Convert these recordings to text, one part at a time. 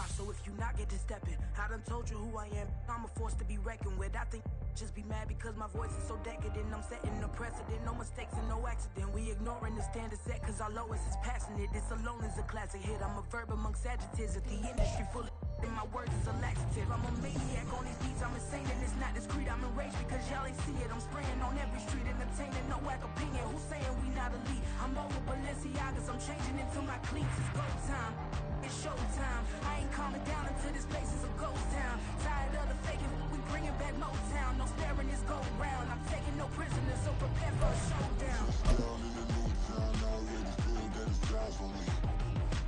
So if you not get to stepping, I done told you who I am. I'm a force to be reckoned with. I think just be mad because my voice is so decadent. I'm setting a precedent, no mistakes and no accident. We ignoring the standard set cause our lowest is passionate. This alone is a classic hit. I'm a verb amongst adjectives. If the industry full of and my words is a laxative. I'm a maniac on these beats. I'm insane and it's not discreet. I'm enraged because y'all ain't see it. I'm spraying on every street, entertaining no whack opinion. Who's saying we not elite? I'm over Balenciagas. I'm changing into my cleats. It's go time. It's showtime. I ain't calming down until this place is a ghost town. Tired of the faking, we bringing back Motown. No sparing this go round. I'm taking no prisoners, so prepare for a showdown. Down in the new town, I already feel that it's drive for me.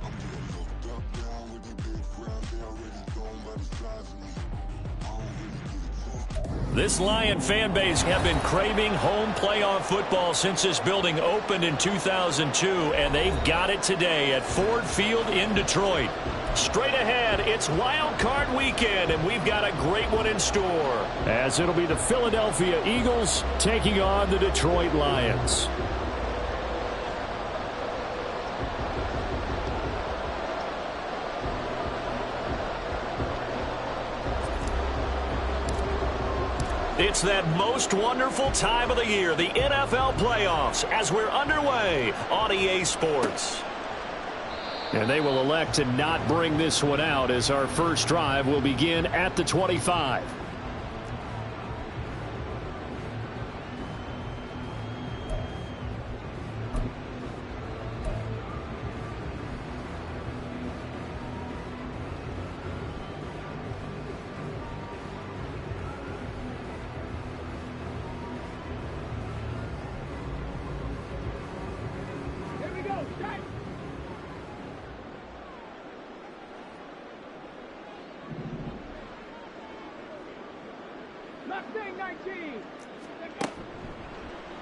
I'm getting hooked up down with the big crowd. They already gone by the size of me. I don't really get it. This Lion fan base have been craving home playoff football since this building opened in 2002, and they've got it today at Ford Field in Detroit. Straight ahead, it's Wild Card Weekend, and we've got a great one in store, as it'll be the Philadelphia Eagles taking on the Detroit Lions. It's that most wonderful time of the year, the NFL playoffs, as we're underway on EA Sports. And they will elect to not bring this one out as our first drive will begin at the 25.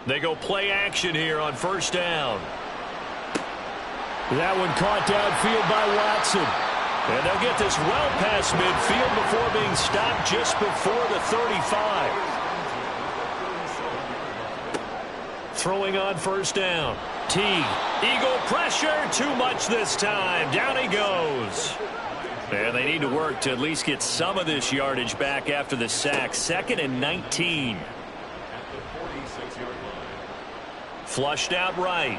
They go play action here on first down. That one caught downfield by Watson. And they'll get this well past midfield before being stopped just before the 35. Throwing on first down. Teague. Eagle pressure. Too much this time. Down he goes. And they need to work to at least get some of this yardage back after the sack. 2nd and 19. Flushed out right.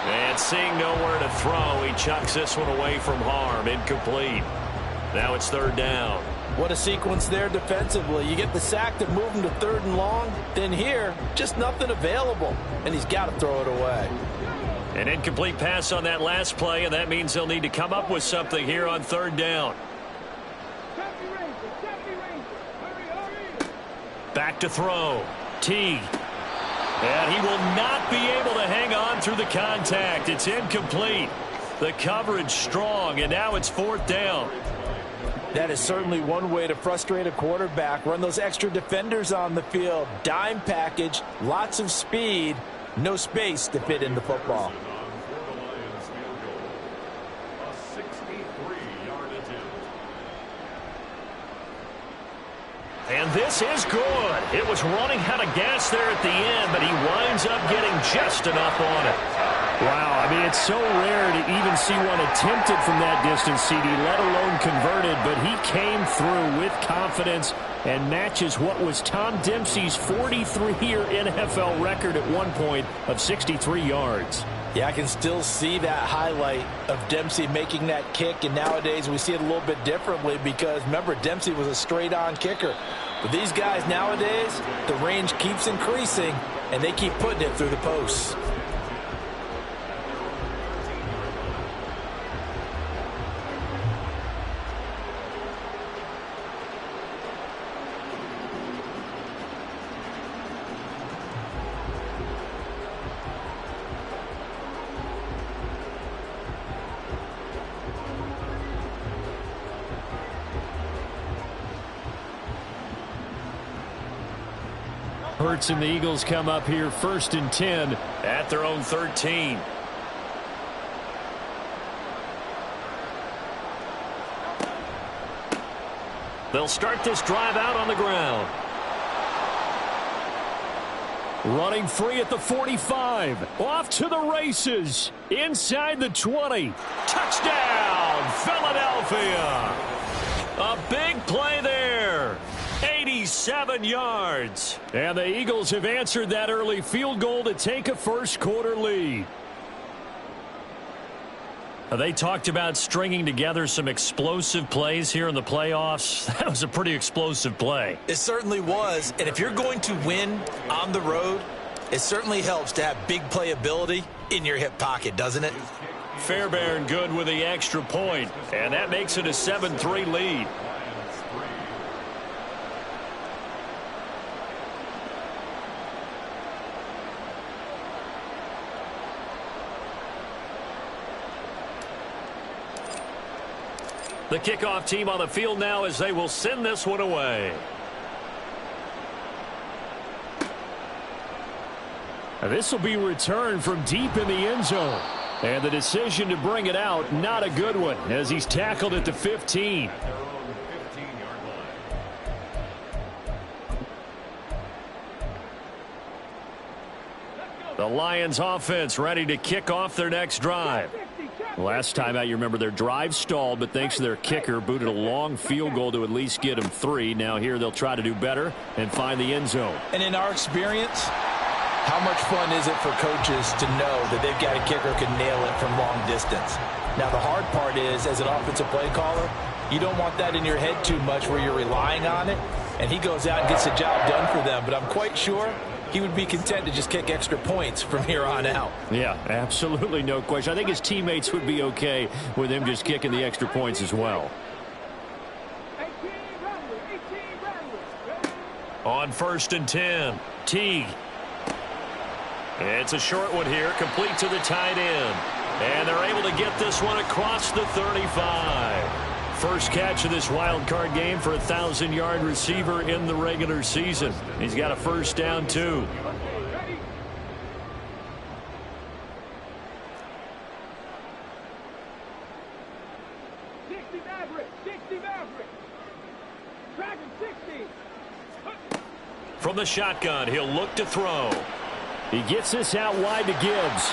And seeing nowhere to throw, he chucks this one away from harm. Incomplete. Now it's 3rd down. What a sequence there defensively. You get the sack to move him to 3rd and long. Then here, just nothing available. And he's got to throw it away. An incomplete pass on that last play, and that means they'll need to come up with something here on 3rd down. Back to throw. Teague. And he will not be able to hang on through the contact. It's incomplete. The coverage strong, and now it's 4th down. That is certainly one way to frustrate a quarterback. Run those extra defenders on the field. Dime package, lots of speed, no space to fit in the football. And this is good. It was running out of gas there at the end, but he winds up getting just enough on it. Wow, I mean, it's so rare to even see one attempted from that distance, CD, let alone converted, but he came through with confidence and matches what was Tom Dempsey's 43-year NFL record at one point of 63 yards. Yeah, I can still see that highlight of Dempsey making that kick, and nowadays we see it a little bit differently because, remember, Dempsey was a straight-on kicker. But these guys nowadays, the range keeps increasing, and they keep putting it through the posts. Hurts and the Eagles come up here 1st and 10 at their own 13. They'll start this drive out on the ground. Running free at the 45. Off to the races. Inside the 20. Touchdown! of Philadelphia. A big play there. 87 yards. And the Eagles have answered that early field goal to take a first-quarter lead. They talked about stringing together some explosive plays here in the playoffs. That was a pretty explosive play. It certainly was. And if you're going to win on the road, it certainly helps to have big playability in your hip pocket, doesn't it? Fairbairn good with the extra point, and that makes it a 7-3 lead. The kickoff team on the field now as they will send this one away. This will be returned from deep in the end zone. And the decision to bring it out, not a good one, as he's tackled at the 15. The Lions offense ready to kick off their next drive. Last time out, you remember their drive stalled, but thanks to their kicker, booted a long field goal to at least get them 3. Now here they'll try to do better and find the end zone. And in our experience, how much fun is it for coaches to know that they've got a kicker who can nail it from long distance? Now, the hard part is, as an offensive play caller, you don't want that in your head too much where you're relying on it, and he goes out and gets the job done for them. But I'm quite sure he would be content to just kick extra points from here on out. Yeah, absolutely no question. I think his teammates would be okay with him just kicking the extra points as well. On 1st and 10, Teague. It's a short one here, complete to the tight end. And they're able to get this one across the 35. First catch of this wild card game for a 1,000-yard receiver in the regular season. He's got a first down, too. From the shotgun, he'll look to throw. He gets this out wide to Gibbs.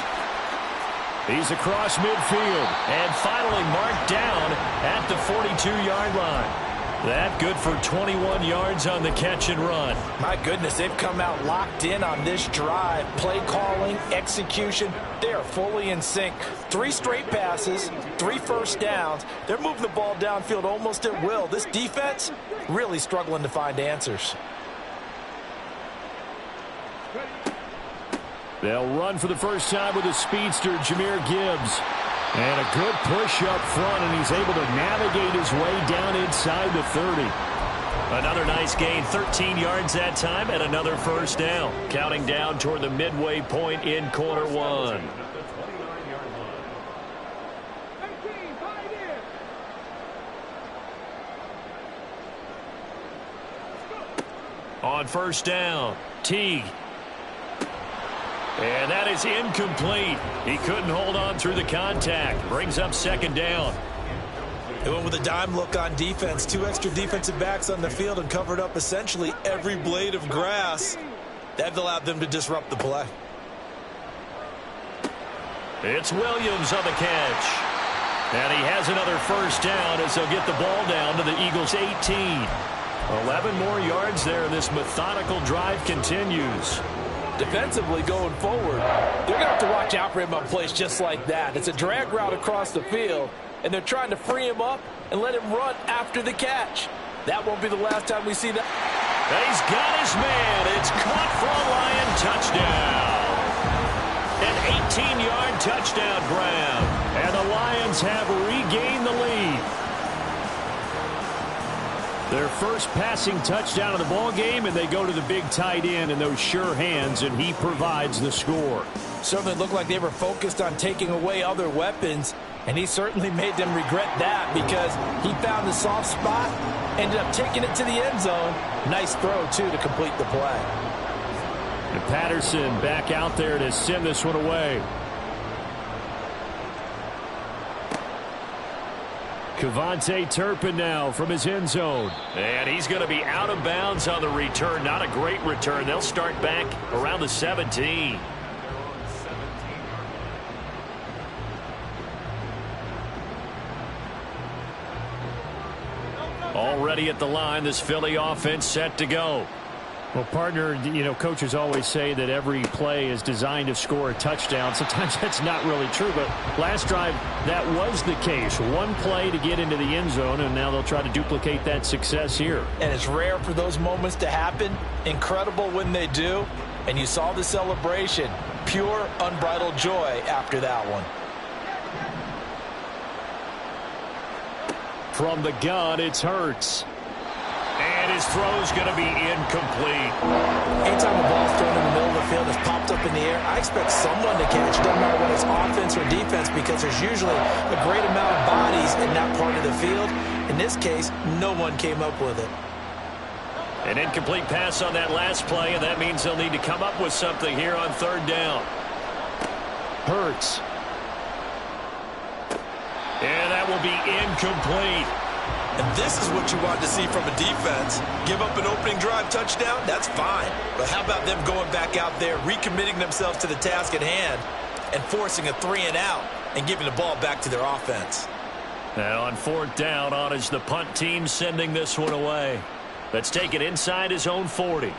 He's across midfield and finally marked down at the 42-yard line. That good for 21 yards on the catch and run. My goodness, they've come out locked in on this drive. Play calling, execution, they are fully in sync. 3 straight passes, 3 first downs. They're moving the ball downfield almost at will. This defense really struggling to find answers. They'll run for the first time with a speedster, Jahmyr Gibbs. And a good push up front, and he's able to navigate his way down inside the 30. Another nice gain, 13 yards that time, and another first down. Counting down toward the midway point in quarter 1. On first down, Teague. And that is incomplete. He couldn't hold on through the contact. Brings up second down. They went with a dime look on defense. 2 extra defensive backs on the field and covered up essentially every blade of grass. That allowed them to disrupt the play. It's Williams on the catch. And he has another first down as they'll get the ball down to the Eagles' 18. 11 more yards there, and this methodical drive continues. Defensively going forward, they're going to have to watch out for him on plays just like that. It's a drag route across the field, and they're trying to free him up and let him run after the catch. That won't be the last time we see that. He's got his man. It's caught for a Lion touchdown. An 18-yard touchdown grab, and the Lions have regained the lead. Their first passing touchdown of the ball game, and they go to the big tight end in those sure hands, and he provides the score. Certainly looked like they were focused on taking away other weapons, and he certainly made them regret that because he found the soft spot, ended up taking it to the end zone. Nice throw, too, to complete the play. And Patterson back out there to send this one away. Kevontae Turpin now from his end zone. And he's going to be out of bounds on the return. Not a great return. They'll start back around the 17. already at the line. This Philly offense set to go. Well, partner, coaches always say that every play is designed to score a touchdown. Sometimes that's not really true, but last drive, that was the case. One play to get into the end zone, and now they'll try to duplicate that success here. And it's rare for those moments to happen. Incredible when they do. And you saw the celebration. Pure, unbridled joy after that one. From the gun, it's Hurts. And his throw's going to be incomplete. Anytime a ball's thrown in the middle of the field that's popped up in the air, I expect someone to catch. Doesn't matter whether it's offense or defense, because there's usually a great amount of bodies in that part of the field. In this case, no one came up with it. An incomplete pass on that last play, and that means they'll need to come up with something here on third down. Hurts. And that will be incomplete. And this is what you want to see from a defense. Give up an opening drive touchdown, that's fine. But how about them going back out there, recommitting themselves to the task at hand, and forcing a 3-and-out and giving the ball back to their offense. Now on fourth down, on is the punt team sending this one away. Let's take it inside his own 40.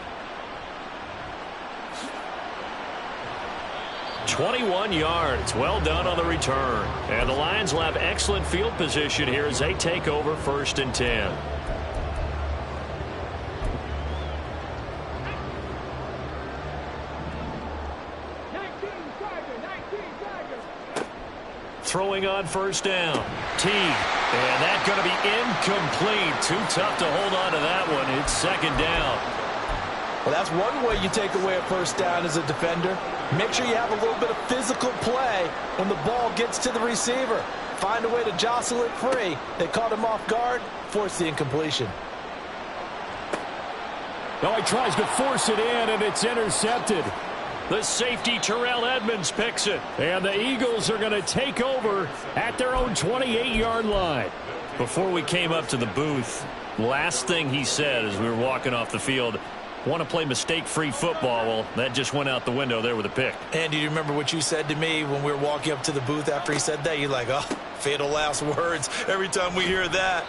21 yards. Well done on the return. And the Lions will have excellent field position here as they take over 1st and 10. Throwing on first down. Teague. And that's going to be incomplete. Too tough to hold on to that one. It's 2nd down. Well, that's one way you take away a first down as a defender. Make sure you have a little bit of physical play when the ball gets to the receiver. Find a way to jostle it free. They caught him off guard, force the incompletion. No, he tries to force it in, and it's intercepted. The safety, Terrell Edmunds, picks it. And the Eagles are going to take over at their own 28-yard line. Before we came up to the booth, last thing he said as we were walking off the field, want to play mistake-free football. Well, that just went out the window there with a pick. And do you remember what you said to me when we were walking up to the booth after he said that? You're like, oh, fatal last words. Every time we hear that,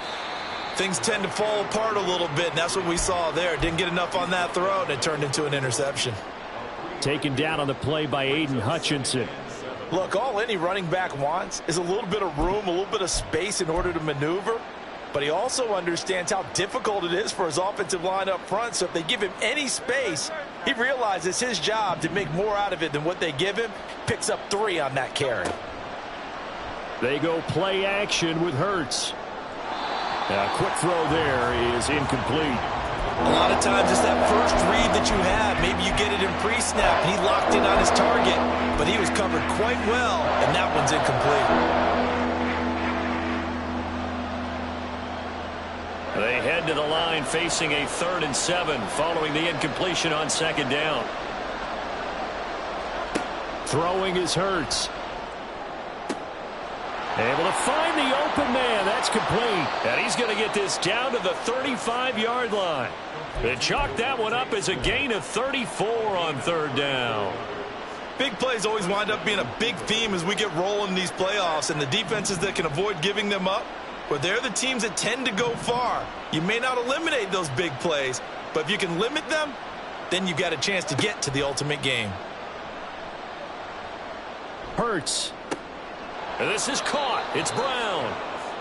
things tend to fall apart a little bit, and that's what we saw there. Didn't get enough on that throw, and it turned into an interception. Taken down on the play by Aiden Hutchinson. Look, all any running back wants is a little bit of room, a little bit of space in order to maneuver. But he also understands how difficult it is for his offensive line up front. So if they give him any space, he realizes his job to make more out of it than what they give him. Picks up 3 on that carry. They go play action with Hurts. A quick throw there is incomplete. A lot of times it's that first read that you have. Maybe you get it in pre-snap, and he locked in on his target. But he was covered quite well, and that one's incomplete. They head to the line facing a 3rd and 7 following the incompletion on 2nd down. Throwing is Hurts. Able to find the open man. That's complete. And he's going to get this down to the 35-yard line. They chalked that one up as a gain of 34 on 3rd down. Big plays always wind up being a big theme as we get rolling in these playoffs, and the defenses that can avoid giving them up, well, they're the teams that tend to go far. You may not eliminate those big plays, but if you can limit them, then you've got a chance to get to the ultimate game. Hurts. And this is caught. It's Brown.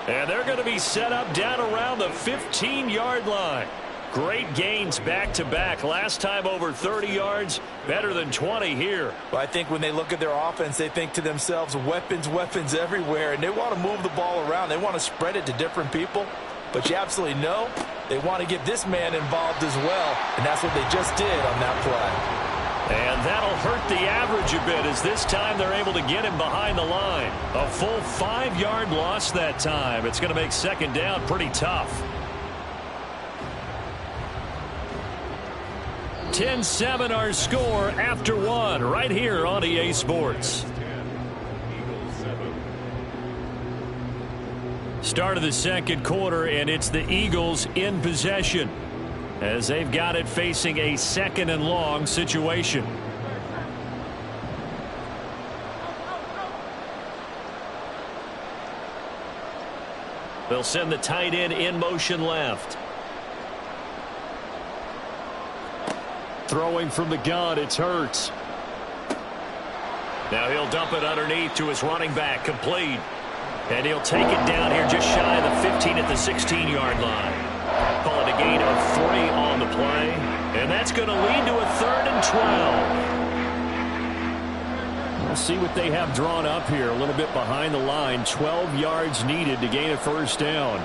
And they're going to be set up down around the 15-yard line. Great gains back-to-back. Last time over 30 yards, better than 20 here. Well, I think when they look at their offense, they think to themselves, weapons, weapons everywhere, and they want to move the ball around. They want to spread it to different people, but you absolutely know they want to get this man involved as well, and that's what they just did on that play. And that'll hurt the average a bit as this time they're able to get him behind the line. A full 5-yard loss that time. It's going to make 2nd down pretty tough. 10-7 our score after 1 right here on EA Sports. Start of the 2nd quarter, and it's the Eagles in possession as they've got it facing a 2nd and long situation. They'll send the tight end in motion left. Throwing from the gun, it's Hurts. Now he'll dump it underneath to his running back, complete. And he'll take it down here just shy of the 15 at the 16-yard line. Call it a gain of 3 on the play. And that's going to lead to a 3rd and 12. We'll see what they have drawn up here. A little bit behind the line. 12 yards needed to gain a first down.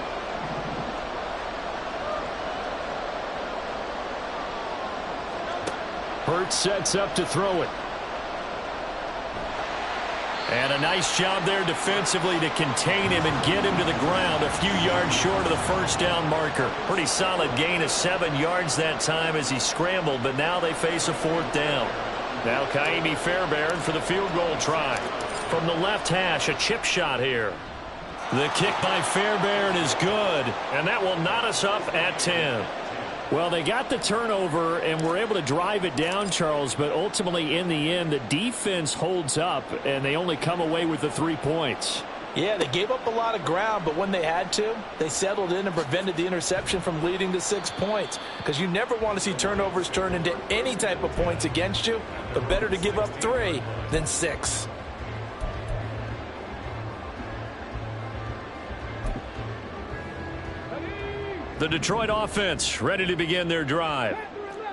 Hurts sets up to throw it. And a nice job there defensively to contain him and get him to the ground a few yards short of the first down marker. Pretty solid gain of 7 yards that time as he scrambled, but now they face a 4th down. Now Ka'imi Fairbairn for the field goal try. From the left hash, a chip shot here. The kick by Fairbairn is good, and that will knot us up at 10. Well, they got the turnover and were able to drive it down, Charles, but ultimately in the end, the defense holds up, and they only come away with the 3 points. Yeah, they gave up a lot of ground, but when they had to, they settled in and prevented the interception from leading to 6 points. Because you never want to see turnovers turn into any type of points against you, but better to give up 3 than 6. The Detroit offense ready to begin their drive.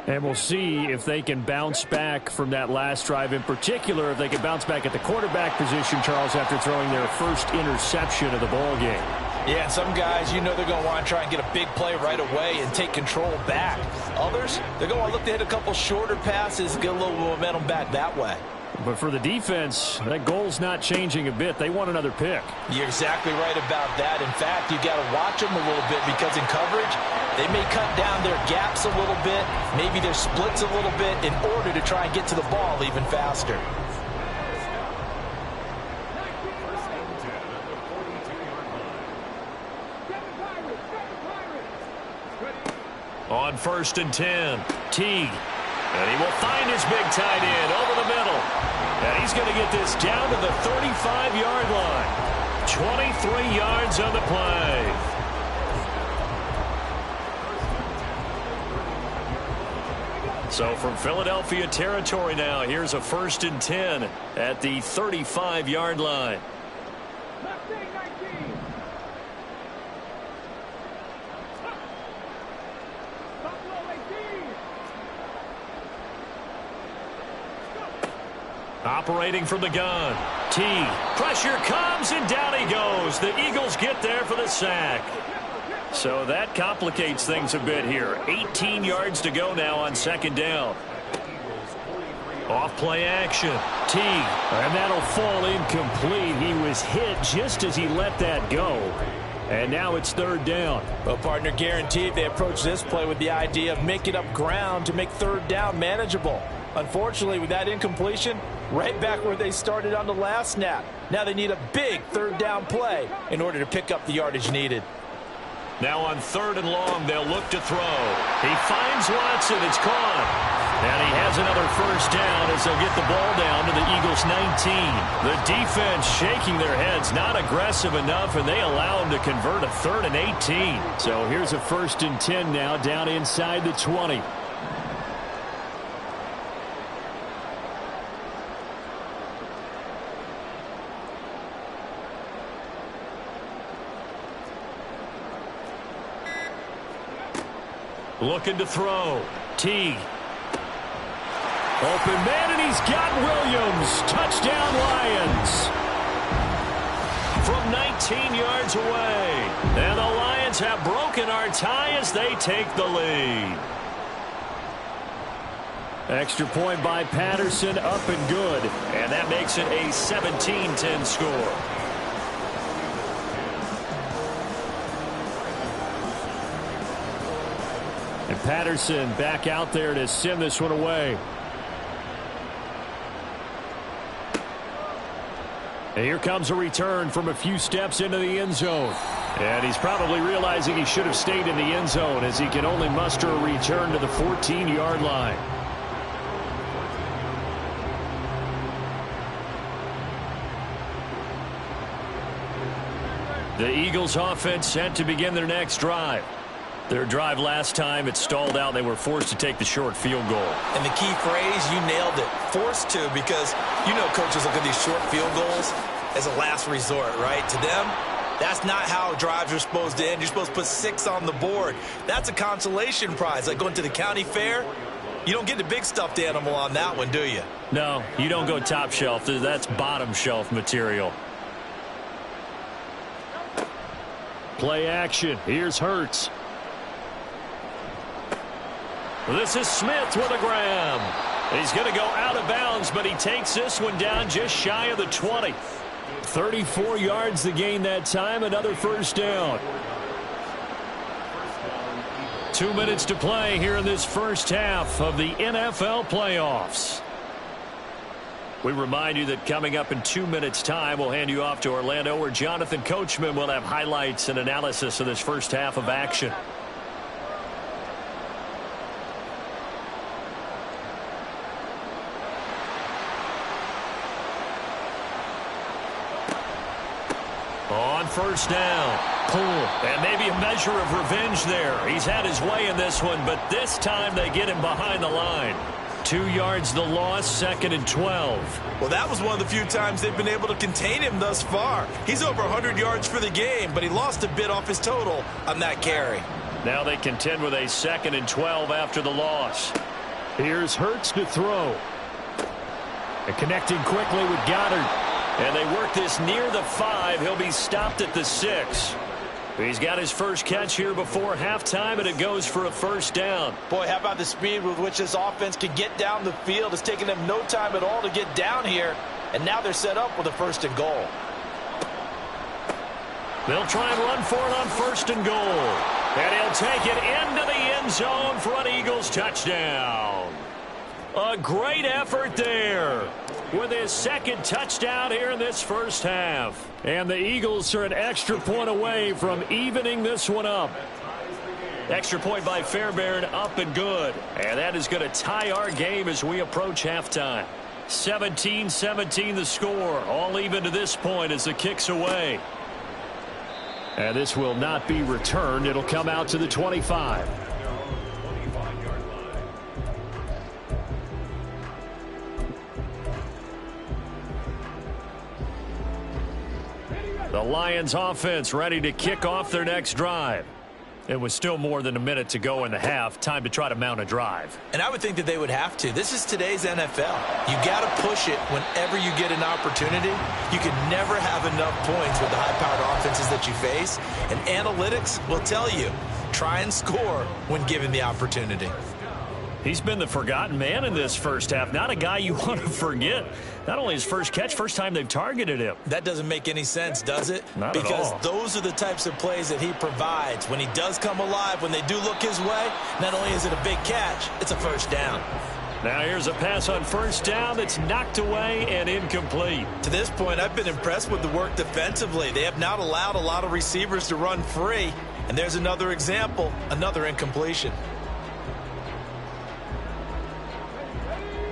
And we'll see if they can bounce back from that last drive. In particular, if they can bounce back at the quarterback position, Charles, after throwing their first interception of the ball game. Yeah, some guys, you know they're going to want to try and get a big play right away and take control back. Others, they're going to want to look to hit a couple shorter passes, get a little momentum back that way. But for the defense, that goal's not changing a bit. They want another pick. You're exactly right about that. In fact, you got to watch them a little bit because in coverage, they may cut down their gaps a little bit, maybe their splits a little bit in order to try and get to the ball even faster. On 1st and 10, Teague. And he will find his big tight end over the middle. And he's going to get this down to the 35-yard line. 23 yards on the play. So from Philadelphia territory now, here's a 1st and 10 at the 35-yard line. Operating from the gun. Teague. Pressure comes, and down he goes. The Eagles get there for the sack. So that complicates things a bit here. 18 yards to go now on 2nd down. Off play action. Teague. And that'll fall incomplete. He was hit just as he let that go. And now it's 3rd down. Well, partner, guaranteed they approach this play with the idea of making up ground to make 3rd down manageable. Unfortunately, with that incompletion, right back where they started on the last snap. Now they need a big 3rd down play in order to pick up the yardage needed. Now on 3rd and long, they'll look to throw. He finds Watson. It's caught. And he has another 1st down as they'll get the ball down to the Eagles' 19. The defense shaking their heads, not aggressive enough, and they allow him to convert a 3rd and 18. So here's a 1st and 10 now down inside the 20. Looking to throw. Teague. Open man, and he's got Williams. Touchdown, Lions. From 19 yards away. And the Lions have broken our tie as they take the lead. Extra point by Patterson, up and good. And that makes it a 17-10 score. And Patterson back out there to send this one away. And here comes a return from a few steps into the end zone. And he's probably realizing he should have stayed in the end zone as he can only muster a return to the 14-yard line. The Eagles offense set to begin their next drive. Their drive last time, it stalled out. They were forced to take the short field goal. And the key phrase, you nailed it, forced to, because you know coaches look at these short field goals as a last resort, right? To them, that's not how drives are supposed to end. You're supposed to put 6 on the board. That's a consolation prize. Like going to the county fair, you don't get the big stuffed animal on that one, do you? No, you don't go top shelf. That's bottom shelf material. Play action. Here's Hurts. This is Smith with a grab. He's going to go out of bounds, but he takes this one down just shy of the 20. 34 yards to gain that time, another first down. 2 minutes to play here in this first half of the NFL playoffs. We remind you that coming up in 2 minutes' time, we'll hand you off to Orlando, where Jonathan Coachman will have highlights and analysis of this first half of action. On first down, pull, and maybe a measure of revenge there. He's had his way in this one, but this time they get him behind the line. 2 yards the loss, 2nd and 12. Well, that was one of the few times they've been able to contain him thus far. He's over 100 yards for the game, but he lost a bit off his total on that carry. Now they contend with a 2nd and 12 after the loss. Here's Hurts to throw. And connecting quickly with Goddard. And they work this near the 5. He'll be stopped at the 6. He's got his first catch here before halftime, and it goes for a first down. Boy, how about the speed with which this offense can get down the field? It's taken them no time at all to get down here, and now they're set up with a 1st and goal. They'll try and run for it on 1st and goal. And he'll take it into the end zone for an Eagles touchdown. A great effort there with his 2nd touchdown here in this first half. And the Eagles are an extra point away from evening this one up. Extra point by Fairbairn, up and good. And that is going to tie our game as we approach halftime. 17-17 the score. All even to this point as the kick's away. And this will not be returned. It'll come out to the 25. The Lions offense ready to kick off their next drive. It was still more than a minute to go in the half. Time to try to mount a drive. And I would think that they would have to. This is today's NFL. You got to push it whenever you get an opportunity. You can never have enough points with the high-powered offenses that you face. And analytics will tell you, try and score when given the opportunity. He's been the forgotten man in this first half. Not a guy you want to forget. Not only his first catch, first time they've targeted him. That doesn't make any sense, does it? Not at all. Because those are the types of plays that he provides. When he does come alive, when they do look his way, not only is it a big catch, it's a first down. Now here's a pass on first down that's knocked away and incomplete. To this point, I've been impressed with the work defensively. They have not allowed a lot of receivers to run free. And there's another example, another incompletion.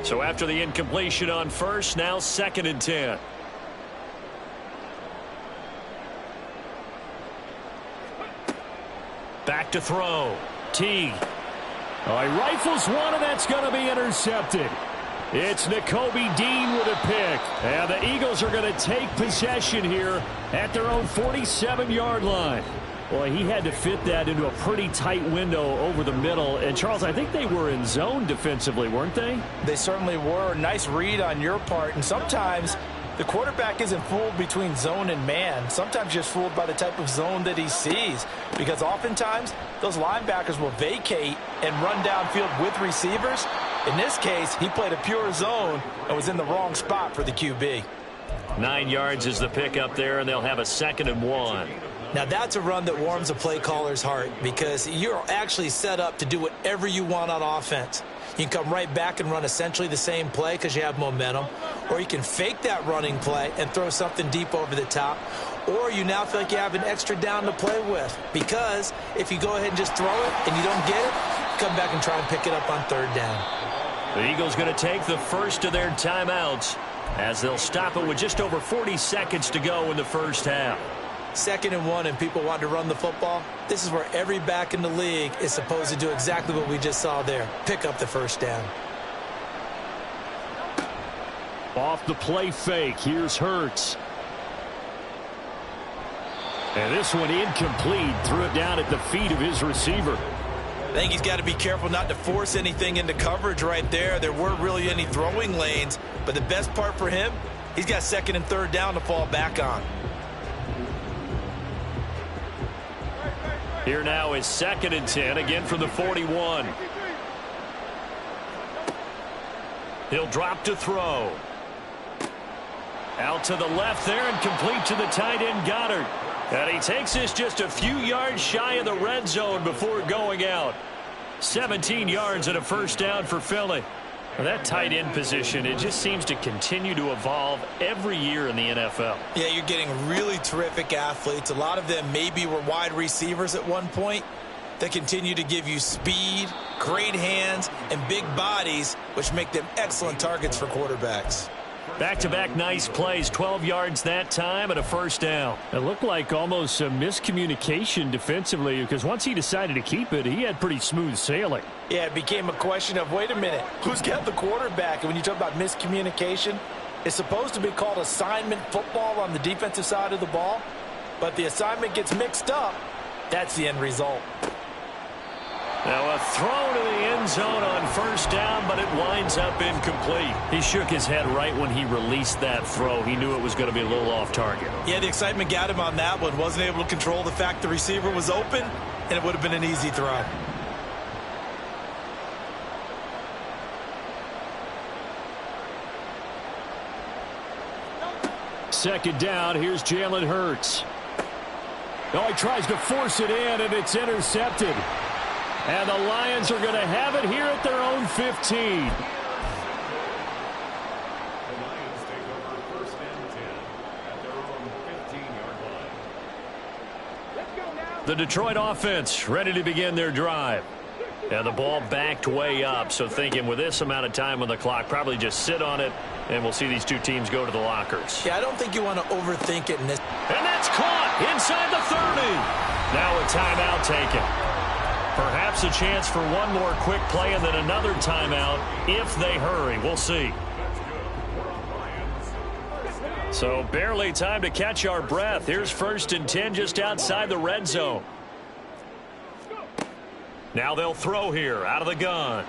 So after the incompletion on first, now 2nd and 10. Back to throw. Teague. Oh, he rifles one, and that's going to be intercepted. It's Nakobe Dean with a pick. And the Eagles are going to take possession here at their own 47-yard line. Boy, he had to fit that into a pretty tight window over the middle. And, Charles, I think they were in zone defensively, weren't they? They certainly were. Nice read on your part. And sometimes the quarterback isn't fooled between zone and man. Sometimes just fooled by the type of zone that he sees. Because oftentimes those linebackers will vacate and run downfield with receivers. In this case, he played a pure zone and was in the wrong spot for the QB. 9 yards is the pickup there, and they'll have a 2nd and 1. Now, that's a run that warms a play caller's heart because you're actually set up to do whatever you want on offense. You can come right back and run essentially the same play because you have momentum, or you can fake that running play and throw something deep over the top, or you now feel like you have an extra down to play with because if you go ahead and just throw it and you don't get it, come back and try and pick it up on 3rd down. The Eagles going to take the first of their timeouts as they'll stop it with just over 40 seconds to go in the first half. 2nd and 1 and people want to run the football, this is where every back in the league is supposed to do exactly what we just saw there. Pick up the first down. Off the play fake, here's Hurts. And this one incomplete. Threw it down at the feet of his receiver. I think he's got to be careful not to force anything into coverage right there. There weren't really any throwing lanes, but the best part for him, he's got 2nd and 3rd down to fall back on. Here now is 2nd and 10, again from the 41. He'll drop to throw. Out to the left there and complete to the tight end Goddard. And he takes this just a few yards shy of the red zone before going out. 17 yards and a first down for Philly. Well, that tight end position, it just seems to continue to evolve every year in the NFL. Yeah, you're getting really terrific athletes. A lot of them maybe were wide receivers at one point. They continue to give you speed, great hands, and big bodies, which make them excellent targets for quarterbacks. Back-to-back nice plays, 12 yards that time and a first down. It looked like almost a miscommunication defensively because once he decided to keep it, he had pretty smooth sailing. Yeah, it became a question of, wait a minute, who's got the quarterback? And when you talk about miscommunication, it's supposed to be called assignment football on the defensive side of the ball, but the assignment gets mixed up. That's the end result. Now a throw to the end zone on first down, but it winds up incomplete. He shook his head right when he released that throw. He knew it was going to be a little off target. Yeah, the excitement got him on that one. Wasn't able to control the fact the receiver was open, and it would have been an easy throw. Second down, here's Jalen Hurts. Oh, he tries to force it in, and it's intercepted. And the Lions are going to have it here at their own 15. The Detroit offense ready to begin their drive. And the ball backed way up, so thinking with this amount of time on the clock, probably just sit on it, and we'll see these two teams go to the lockers. Yeah, I don't think you want to overthink it in this. And that's caught inside the 30. Now a timeout taken. Perhaps a chance for one more quick play and then another timeout if they hurry. We'll see. So barely time to catch our breath. Here's 1st and 10 just outside the red zone. Now they'll throw here out of the gun.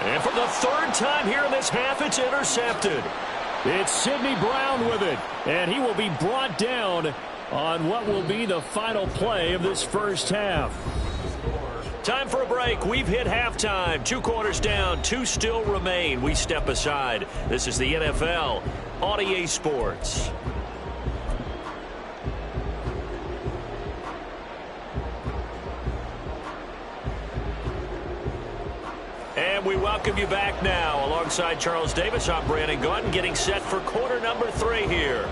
And for the 3rd time here in this half, it's intercepted. It's Sidney Brown with it, and he will be brought down on what will be the final play of this first half. Time for a break. We've hit halftime. 2 quarters down, 2 still remain. We step aside. This is the NFL on EA Sports. And we welcome you back now. Alongside Charles Davis, I'm Brandon Gaudin, getting set for quarter number 3 here.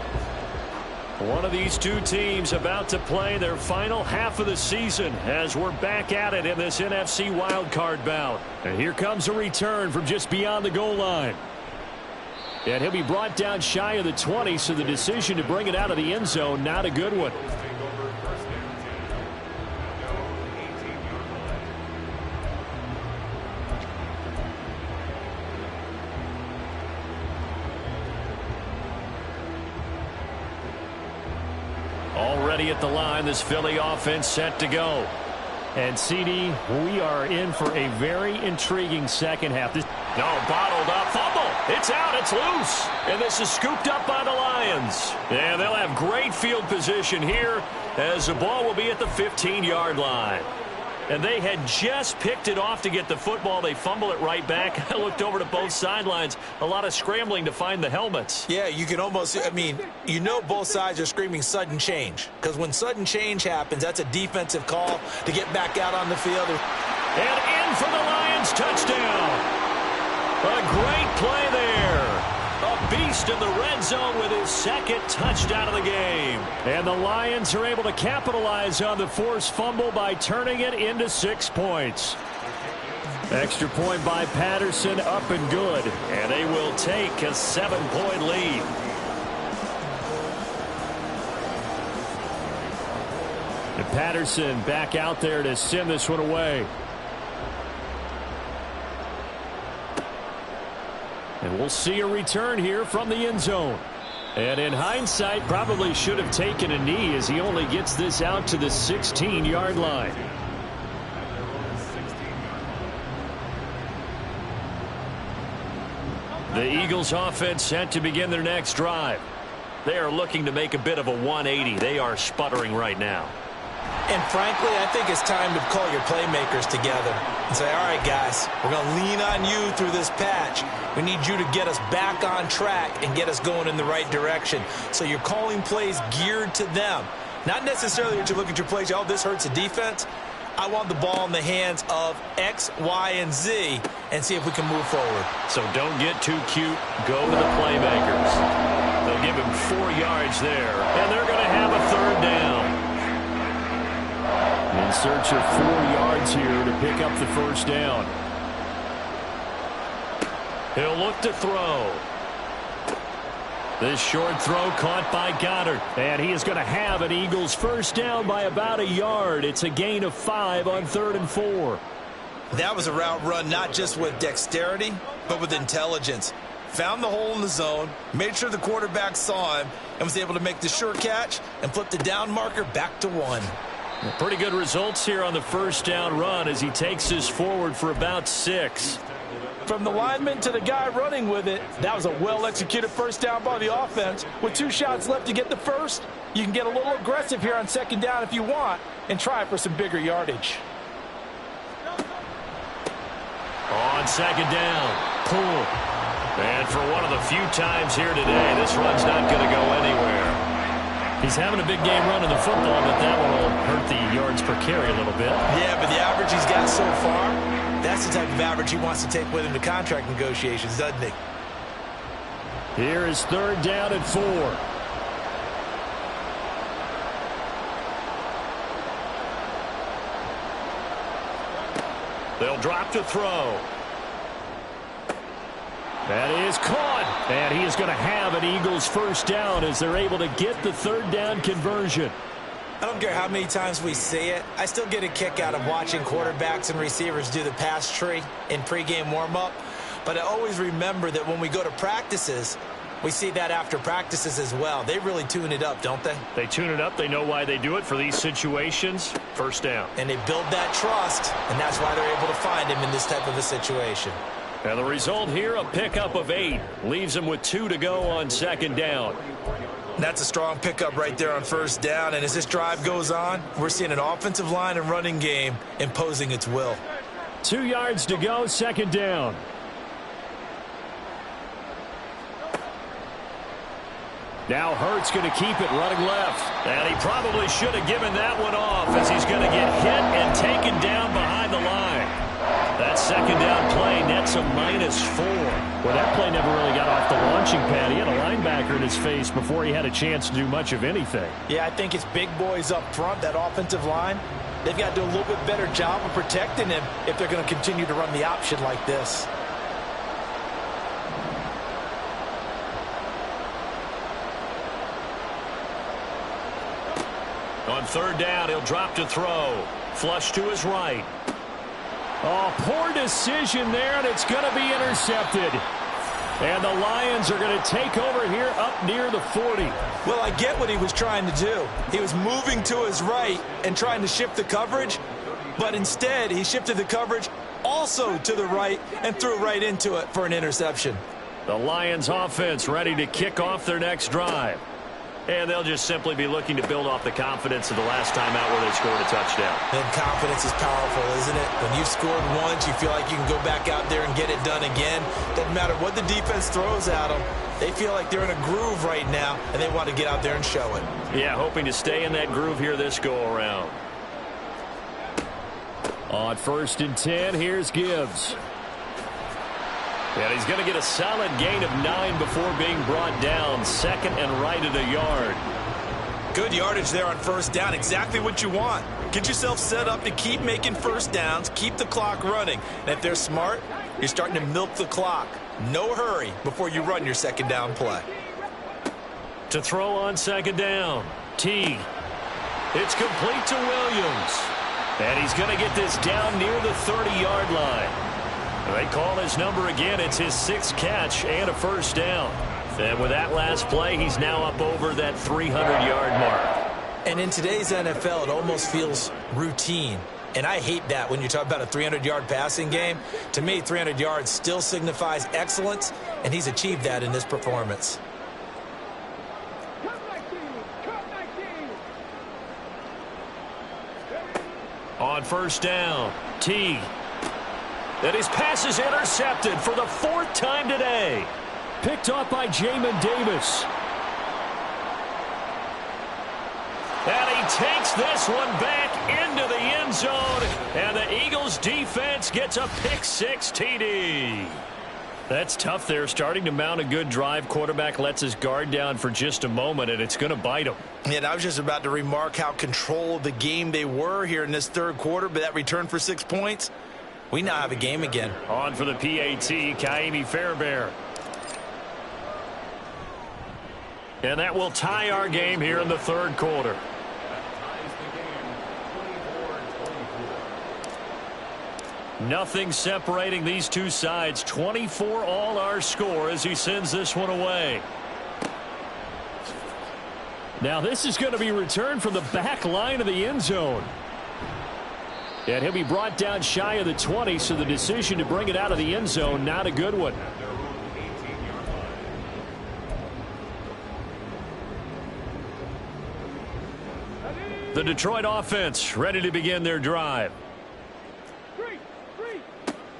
One of these two teams about to play their final half of the season as we're back at it in this NFC wildcard bout. And here comes a return from just beyond the goal line. And he'll be brought down shy of the 20, so the decision to bring it out of the end zone, not a good one. Already at the line, this Philly offense set to go. And CD, we are in for a very intriguing second half. Bottled up, fumble. It's out, it's loose. And this is scooped up by the Lions. And they'll have great field position here as the ball will be at the 15-yard line. And they had just picked it off to get the football. They fumble it right back. I looked over to both sidelines. A lot of scrambling to find the helmets. Yeah, you can almost, you know both sides are screaming sudden change. Because when sudden change happens, that's a defensive call to get back out on the field. And in for the Lions, touchdown. A great play there. A beast in the red zone with his 2nd touchdown of the game. And the Lions are able to capitalize on the forced fumble by turning it into 6 points. Extra point by Patterson, up and good. And they will take a 7-point lead. Patterson back out there to send this one away. And we'll see a return here from the end zone. And in hindsight, probably should have taken a knee as he only gets this out to the 16-yard line. The Eagles offense set to begin their next drive. They are looking to make a bit of a 180. They are sputtering right now. And frankly, I think it's time to call your playmakers together and say, all right, guys, we're going to lean on you through this patch. We need you to get us back on track and get us going in the right direction. So you're calling plays geared to them. Not necessarily that you look at your plays, oh, this hurts the defense. I want the ball in the hands of X, Y, and Z and see if we can move forward. So don't get too cute. Go to the playmakers. They'll give him 4 yards there, and they're going to have a third down. In search of 4 yards here to pick up the first down. He'll look to throw. This short throw caught by Goddard. And he is going to have an Eagles first down by about a yard. It's a gain of 5 on 3rd and 4. That was a route run not just with dexterity, but with intelligence. Found the hole in the zone, made sure the quarterback saw him, and was able to make the short catch and flip the down marker back to 1. Pretty good results here on the first down run as he takes this forward for about 6. From the lineman to the guy running with it, that was a well-executed first down by the offense. With 2 shots left to get the first, you can get a little aggressive here on 2nd down if you want and try for some bigger yardage. On 2nd down, pull. And for one of the few times here today, this run's not going to go anywhere. He's having a big game running the football, but that one will hurt the yards per carry a little bit. Yeah, but the average he's got so far, that's the type of average he wants to take with him to contract negotiations, doesn't he? Here is 3rd down and 4. They'll drop to throw. That is caught. And he is going to have an Eagles first down as they're able to get the 3rd down conversion. I don't care how many times we see it. I still get a kick out of watching quarterbacks and receivers do the pass tree in pregame warm-up. But I always remember that when we go to practices, we see that after practices as well. They really tune it up, don't they? They tune it up. They know why they do it for these situations. First down. And they build that trust, and that's why they're able to find him in this type of a situation. And the result here, a pickup of 8. Leaves him with 2 to go on 2nd down. That's a strong pickup right there on 1st down. And as this drive goes on, we're seeing an offensive line and running game imposing its will. 2 yards to go, 2nd down. Now Hurts going to keep it running left. And he probably should have given that one off as he's going to get hit and taken down behind the line. That 2nd down play nets a -4. Well, that play never really got off the launching pad. He had a linebacker in his face before he had a chance to do much of anything. Yeah, I think it's big boys up front, that offensive line. They've got to do a little bit better job of protecting him if they're going to continue to run the option like this. On 3rd down, he'll drop to throw. Flush to his right. Oh, poor decision there, and it's going to be intercepted. And the Lions are going to take over here up near the 40. Well, I get what he was trying to do. He was moving to his right and trying to shift the coverage, but instead he shifted the coverage also to the right and threw right into it for an interception. The Lions offense ready to kick off their next drive. And they'll just simply be looking to build off the confidence of the last time out where they scored a touchdown. And confidence is powerful, isn't it? When you've scored once, you feel like you can go back out there and get it done again. Doesn't matter what the defense throws at them. They feel like they're in a groove right now, and they want to get out there and show it. Yeah, hoping to stay in that groove here this go-around. On 1st and 10, here's Gibbs. And he's going to get a solid gain of 9 before being brought down. 2nd and right at a yard. Good yardage there on 1st down. Exactly what you want. Get yourself set up to keep making first downs, keep the clock running. And if they're smart, you're starting to milk the clock. No hurry before you run your 2nd down play. To throw on 2nd down. T. It's complete to Williams. And he's going to get this down near the 30-yard line. They call his number again. It's his 6th catch and a first down. And with that last play, he's now up over that 300-yard mark. And in today's NFL, it almost feels routine. And I hate that when you talk about a 300-yard passing game. To me, 300 yards still signifies excellence, and he's achieved that in this performance. On first down, Teague. And his pass is intercepted for the 4th time today. Picked off by Jamin Davis. And he takes this one back into the end zone. And the Eagles defense gets a pick-6 TD. That's tough there, starting to mount a good drive. Quarterback lets his guard down for just a moment, and it's going to bite him. And I was just about to remark how controlled the game they were here in this third quarter, but that return for 6 points, we now have a game again. On for the PAT, Ka'imi Fairbairn. And that will tie our game here in the third quarter. Nothing separating these two sides. 24 all our score as he sends this one away. Now this is going to be returned from the back line of the end zone. And he'll be brought down shy of the 20, so the decision to bring it out of the end zone, not a good one. The Detroit offense ready to begin their drive.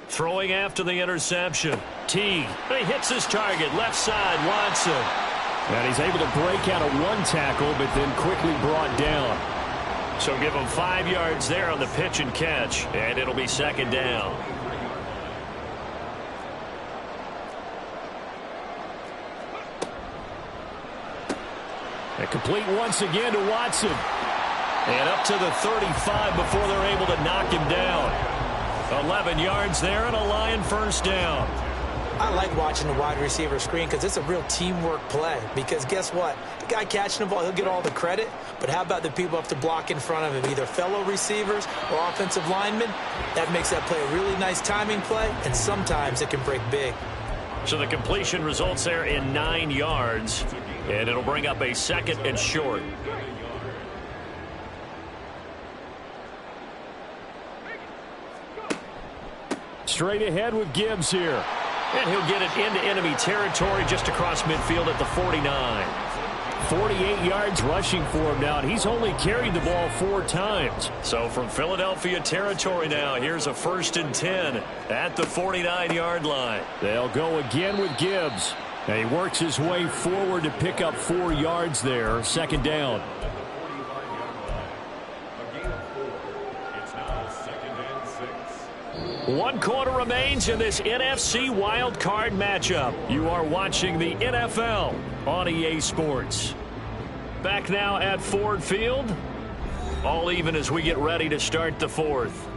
Throwing after the interception. Teague. He hits his target. Left side, Watson. And he's able to break out of one tackle, but then quickly brought down. So give him 5 yards there on the pitch and catch, and it'll be second down. And complete once again to Watson. And up to the 35 before they're able to knock him down. 11 yards there and a Lion first down. I like watching the wide receiver screen because it's a real teamwork play. Because guess what? The guy catching the ball, he'll get all the credit. But how about the people up to block in front of him, either fellow receivers or offensive linemen? That makes that play a really nice timing play, and sometimes it can break big. So the completion results there in 9 yards, and it'll bring up a 2nd and short. Straight ahead with Gibbs here. And he'll get it into enemy territory just across midfield at the 49. 48 yards rushing for him now, and he's only carried the ball 4 times. So from Philadelphia territory now, here's a 1st and 10 at the 49-yard line. They'll go again with Gibbs. And he works his way forward to pick up 4 yards there. Second down. One quarter remains in this NFC Wild Card matchup. You are watching the NFL on EA Sports. Back now at Ford Field. All even as we get ready to start the fourth.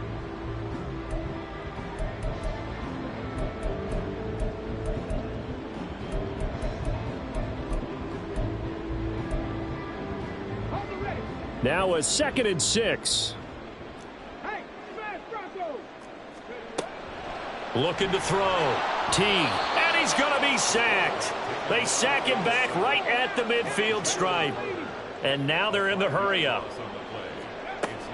Now a 2nd and 6. Looking to throw. Teague. And he's going to be sacked. They sack him back right at the midfield stripe. And now they're in the hurry-up.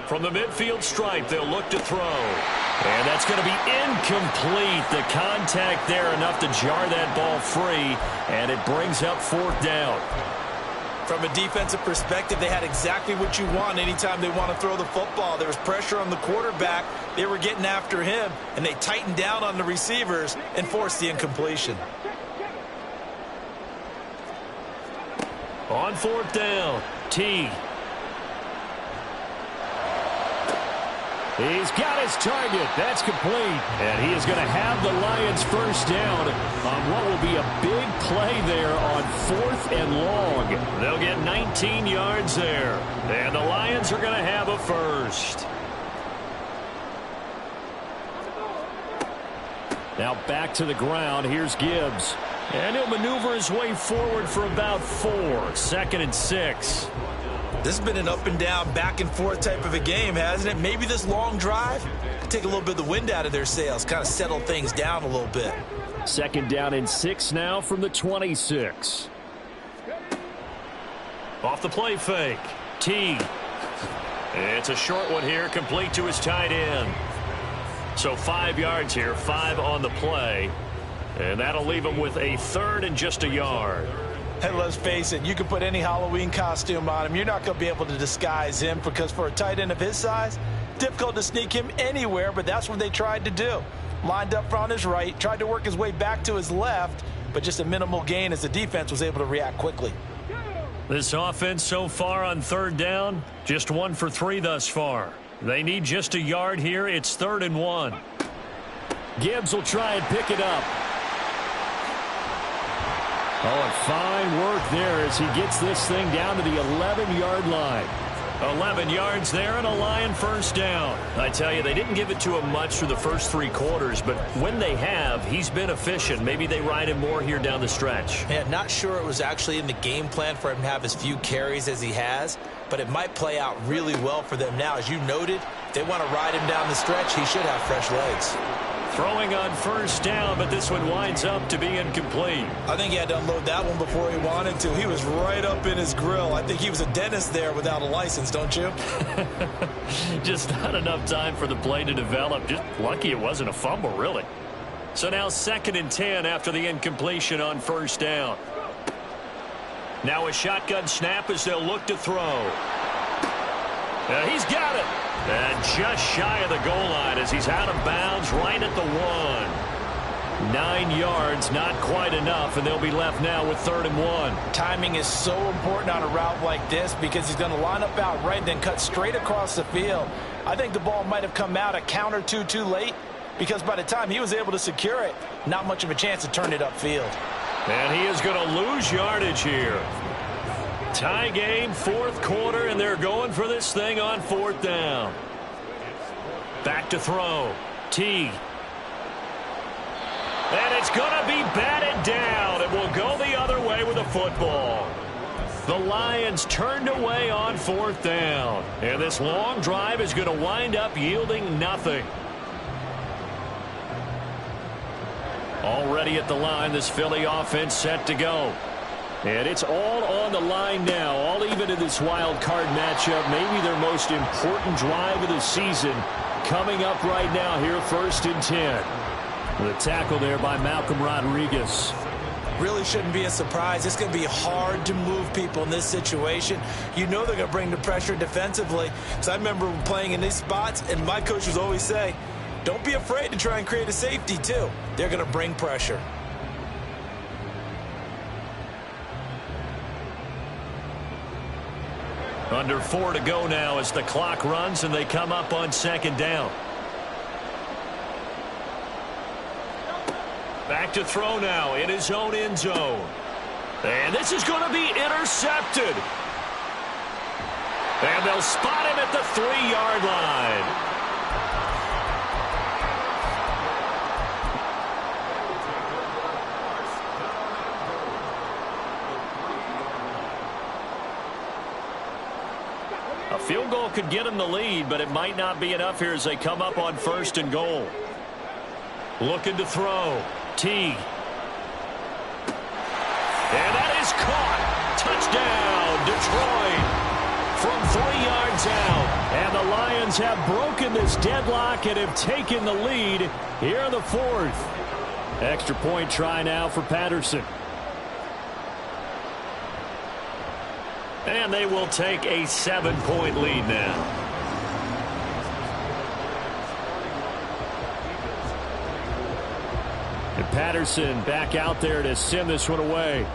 From the midfield stripe, they'll look to throw. And that's going to be incomplete. The contact there enough to jar that ball free. And it brings up 4th down. From a defensive perspective, they had exactly what you want anytime they want to throw the football. There was pressure on the quarterback. They were getting after him, and they tightened down on the receivers and forced the incompletion. On 4th down, Teague. He's got his target. That's complete. And he is going to have the Lions first down on what will be a big play there on 4th and long. They'll get 19 yards there. And the Lions are going to have a first. Now back to the ground. Here's Gibbs. And he'll maneuver his way forward for about 4. 2nd and 6. This has been an up and down, back and forth type of a game, hasn't it? Maybe this long drive could take a little bit of the wind out of their sails, kind of settle things down a little bit. 2nd down and 6 now from the 26. Off the play fake. T. It's a short one here, complete to his tight end. So 5 yards here, 5 on the play. And that'll leave him with a 3rd and just a yard. And let's face it, you can put any Halloween costume on him. You're not going to be able to disguise him because for a tight end of his size, difficult to sneak him anywhere, but that's what they tried to do. Lined up on his right, tried to work his way back to his left, but just a minimal gain as the defense was able to react quickly. This offense so far on 3rd down, just 1 for 3 thus far. They need just a yard here. It's 3rd and 1. Gibbs will try and pick it up. Oh, and fine work there as he gets this thing down to the 11-yard line. 11 yards there and a Lion 1st down. I tell you, they didn't give it to him much through the first 3 quarters, but when they have, he's been efficient. Maybe they ride him more here down the stretch. Yeah, not sure it was actually in the game plan for him to have as few carries as he has, but it might play out really well for them now. As you noted, if they want to ride him down the stretch, he should have fresh legs. Throwing on 1st down, but this one winds up to be incomplete. I think he had to unload that one before he wanted to. He was right up in his grill. I think he was a dentist there without a license, don't you? Just not enough time for the play to develop. Just lucky it wasn't a fumble, really. So now 2nd and 10 after the incompletion on 1st down. Now a shotgun snap as they'll look to throw. He's got it. And just shy of the goal line as he's out of bounds right at the 1. 9 yards, not quite enough, and they'll be left now with 3rd and 1. Timing is so important on a route like this because he's going to line up out right and then cut straight across the field. I think the ball might have come out a count or two too late because by the time he was able to secure it, not much of a chance to turn it upfield. And he is going to lose yardage here. Tie game, 4th quarter, and they're going for this thing on 4th down. Back to throw. T. And it's going to be batted down. It will go the other way with a football. The Lions turned away on 4th down. And this long drive is going to wind up yielding nothing. Already at the line, this Philly offense set to go. And it's all on the line now, all even in this wild card matchup. Maybe their most important drive of the season coming up right now here, 1st and 10. The tackle there by Malcolm Rodriguez. Really shouldn't be a surprise. It's going to be hard to move people in this situation. You know they're going to bring the pressure defensively. Because I remember playing in these spots, and my coaches always say, don't be afraid to try and create a safety, too. They're going to bring pressure. Under 4 to go now as the clock runs and they come up on 2nd down. Back to throw now in his own end zone. And this is going to be intercepted. And they'll spot him at the 3-yard line. A field goal could get them the lead, but it might not be enough here as they come up on 1st and goal. Looking to throw. T. And that is caught. Touchdown, Detroit. From 3 yards out. And the Lions have broken this deadlock and have taken the lead here in the 4th. Extra point try now for Patterson. And they will take a 7-point lead now. And Patterson back out there to send this one away.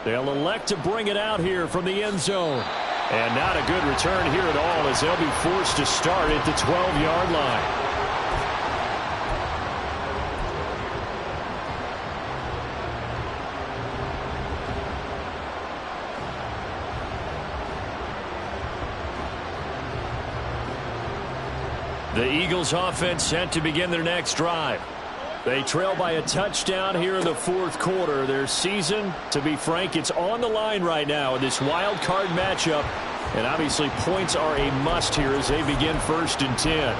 They'll elect to bring it out here from the end zone. And not a good return here at all as they'll be forced to start at the 12-yard line. The Eagles offense set to begin their next drive. They trail by a touchdown here in the fourth quarter. Their season, to be frank, it's on the line right now in this wild card matchup. And obviously points are a must here as they begin 1st and 10.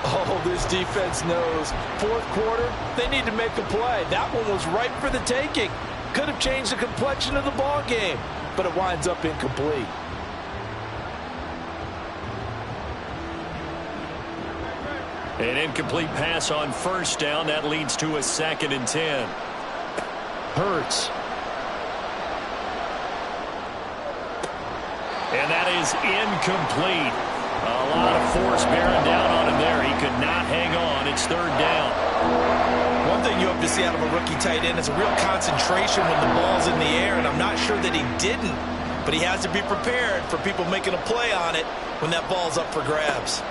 Oh, this defense knows. Fourth quarter, they need to make a play. That one was ripe for the taking. Could have changed the complexion of the ball game, but it winds up incomplete. An incomplete pass on 1st down. That leads to a 2nd and 10. Hurts. And that is incomplete. A lot of force bearing down on him there. He could not hang on. It's 3rd down. One thing you hope to see out of a rookie tight end is a real concentration when the ball's in the air, and I'm not sure that he didn't, but he has to be prepared for people making a play on it when that ball's up for grabs.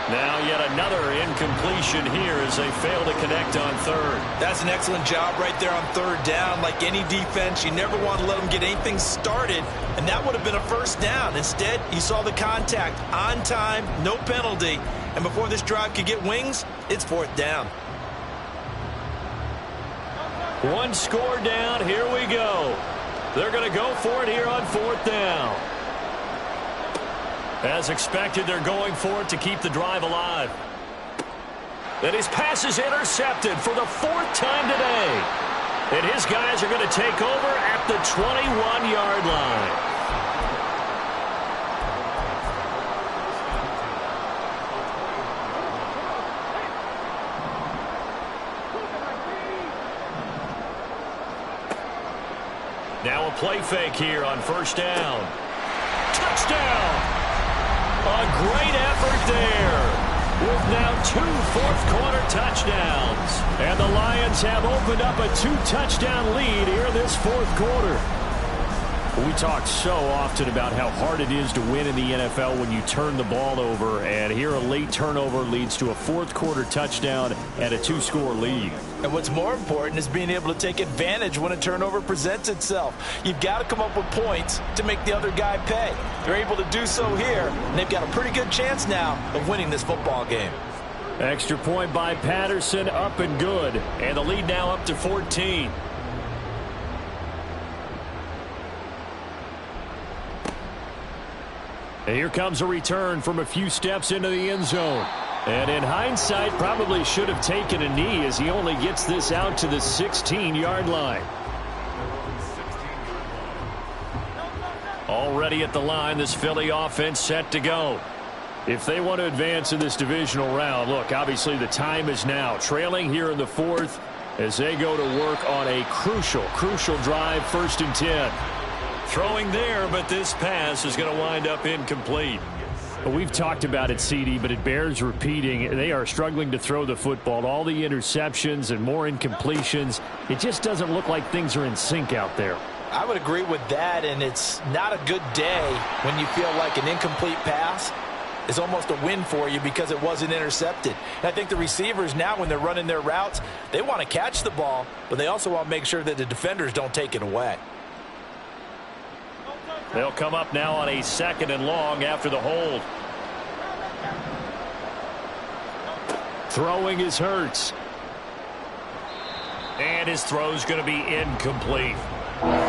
Now yet another incompletion here as they fail to connect on 3rd. That's an excellent job right there on 3rd down. Like any defense, you never want to let them get anything started, and that would have been a 1st down. Instead, you saw the contact on time, no penalty, and before this drive could get wings, it's 4th down. One score down. Here we go. They're going to go for it here on 4th down. As expected, they're going for it to keep the drive alive. And his pass is intercepted for the 4th time today. And his guys are going to take over at the 21-yard line. Now a play fake here on 1st down. Touchdown! A great effort there with now 2 fourth-quarter touchdowns. And the Lions have opened up a 2-touchdown lead here this 4th quarter. We talk so often about how hard it is to win in the NFL when you turn the ball over. And here a late turnover leads to a 4th-quarter touchdown and a 2-score lead. And what's more important is being able to take advantage when a turnover presents itself. You've got to come up with points to make the other guy pay. They're able to do so here, and they've got a pretty good chance now of winning this football game. Extra point by Patterson, up and good. And the lead now up to 14. And here comes a return from a few steps into the end zone. And in hindsight, probably should have taken a knee as he only gets this out to the 16-yard line. Already at the line, this Philly offense set to go. If they want to advance in this divisional round, look, obviously the time is now. Trailing here in the 4th as they go to work on a crucial drive, 1st and 10. Throwing there, but this pass is going to wind up incomplete. We've talked about it, CD, but it bears repeating. They are struggling to throw the football. All the interceptions and more incompletions. It just doesn't look like things are in sync out there. I would agree with that, and it's not a good day when you feel like an incomplete pass is almost a win for you because it wasn't intercepted. And I think the receivers now, when they're running their routes, they want to catch the ball, but they also want to make sure that the defenders don't take it away. They'll come up now on a 2nd and long after the hold. Throwing is Hurts. And his throw's going to be incomplete.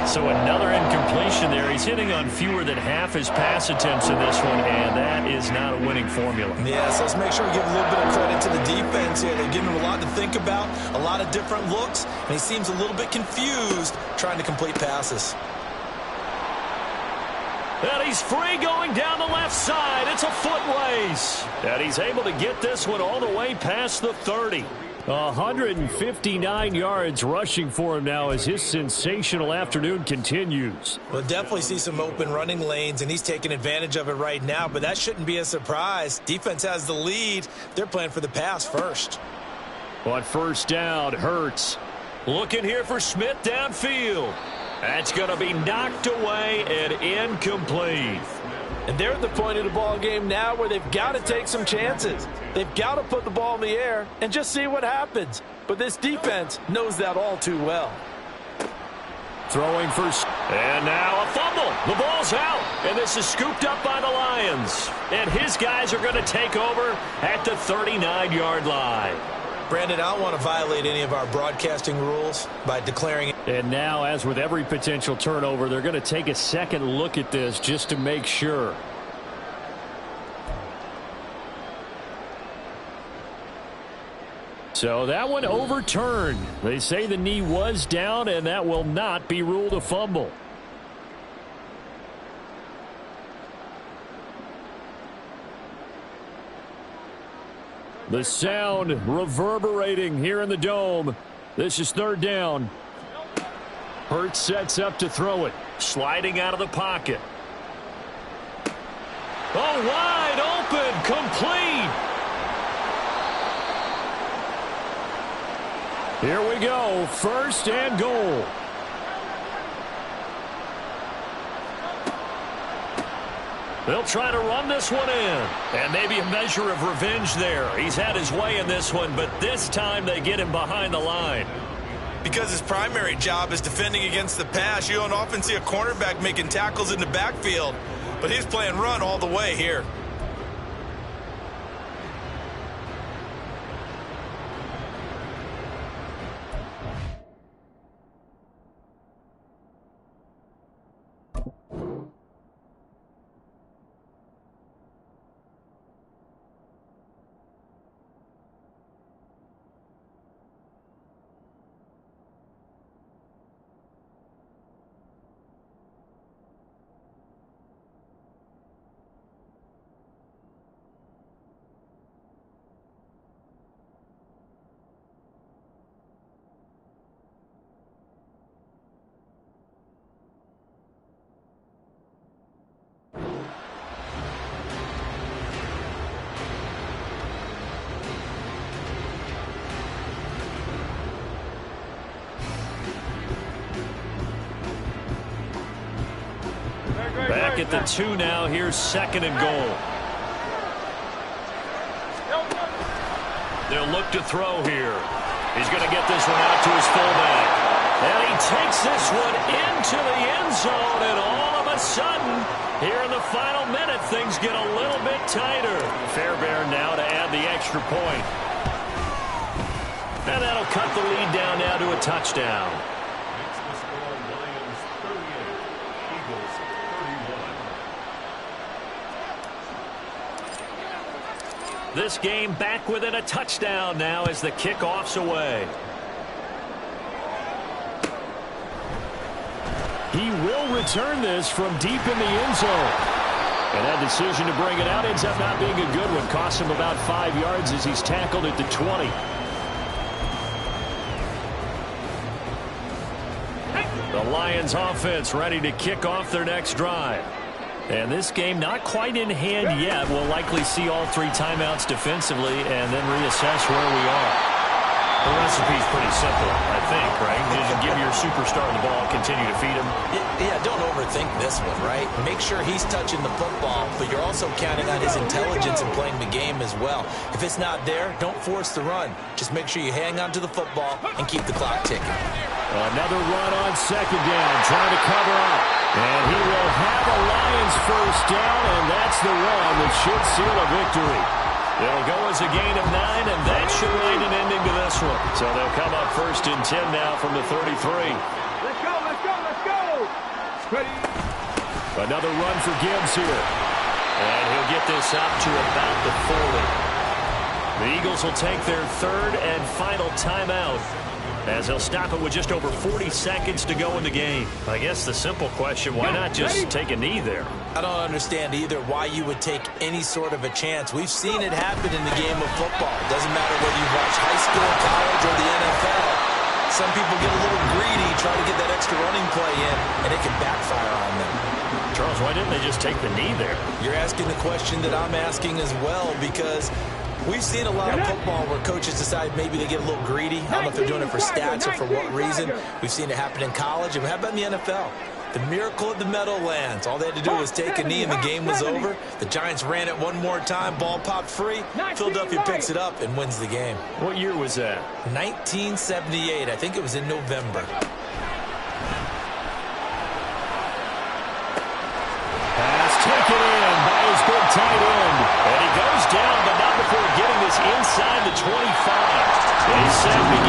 So another incompletion there. He's hitting on fewer than half his pass attempts in this one, and that is not a winning formula. Yes, let's make sure we give a little bit of credit to the defense here. They're giving him a lot to think about, a lot of different looks, and he seems a little bit confused trying to complete passes. And he's free going down the left side. It's a foot race. And he's able to get this one all the way past the 30. 159 yards rushing for him now as his sensational afternoon continues. We'll definitely see some open running lanes, and he's taking advantage of it right now, but that shouldn't be a surprise. Defense has the lead. They're playing for the pass first. On 1st down, Hurts looking here for Smith downfield. That's going to be knocked away and incomplete. And they're at the point of the ball game now where they've got to take some chances. They've got to put the ball in the air and just see what happens. But this defense knows that all too well. Throwing for And now a fumble. The ball's out, and this is scooped up by the Lions. And his guys are going to take over at the 39-yard line. Brandon, I don't want to violate any of our broadcasting rules by declaring it. And now, as with every potential turnover, they're going to take a second look at this just to make sure. So that one overturned. They say the knee was down, and that will not be ruled a fumble. The sound reverberating here in the Dome. This is third down. Hurts sets up to throw it. Sliding out of the pocket. Oh, wide open, complete. Here we go, first and goal. They'll try to run this one in. And maybe a measure of revenge there. He's had his way in this one, but this time they get him behind the line. Because his primary job is defending against the pass, you don't often see a cornerback making tackles in the backfield. But he's playing run all the way here. Back at the 2 now. Here's second and goal. They'll look to throw here. He's going to get this one out to his fullback. And he takes this one into the end zone. And all of a sudden, here in the final minute, things get a little bit tighter. Fairbairn now to add the extra point. And that'll cut the lead down now to a touchdown. This game back within a touchdown now as the kickoff's away. He will return this from deep in the end zone. And that decision to bring it out ends up not being a good one. Costs him about 5 yards as he's tackled at the 20. The Lions offense ready to kick off their next drive. And this game not quite in hand yet. We'll likely see all 3 timeouts defensively and then reassess where we are. The recipe's pretty simple, I think, right? Just give your superstar the ball, continue to feed him. Yeah, don't overthink this one, right? Make sure he's touching the football, but you're also counting on his intelligence in playing the game as well. If it's not there, don't force the run. Just make sure you hang on to the football and keep the clock ticking. Another run on second down, trying to cover up. And he will have a Lions first down, and that's the one that should seal a victory. They'll go as a gain of 9, and that should write an ending to this one. So they'll come up first and 10 now from the 33. Let's go, let's go, let's go! Ready? Another run for Gibbs here. And he'll get this up to about the 40. The Eagles will take their third and final timeout, as they'll stop it with just over 40 seconds to go in the game. I guess the simple question, why not just take a knee there? I don't understand either why you would take any sort of a chance. We've seen it happen in the game of football. It doesn't matter whether you watch high school, college, or the NFL. Some people get a little greedy, try to get that extra running play in, and it can backfire on them. Charles, why didn't they just take the knee there? You're asking the question that I'm asking as well, because we've seen a lot of football where coaches decide maybe they get a little greedy. I don't know if they're doing it for stats or for what reason. We've seen it happen in college, and how about in the NFL? The miracle of the Meadowlands. All they had to do was take a knee, and the game was over. The Giants ran it one more time. Ball popped free. Philadelphia picks it up and wins the game. What year was that? 1978. I think it was in November. inside the 25. They set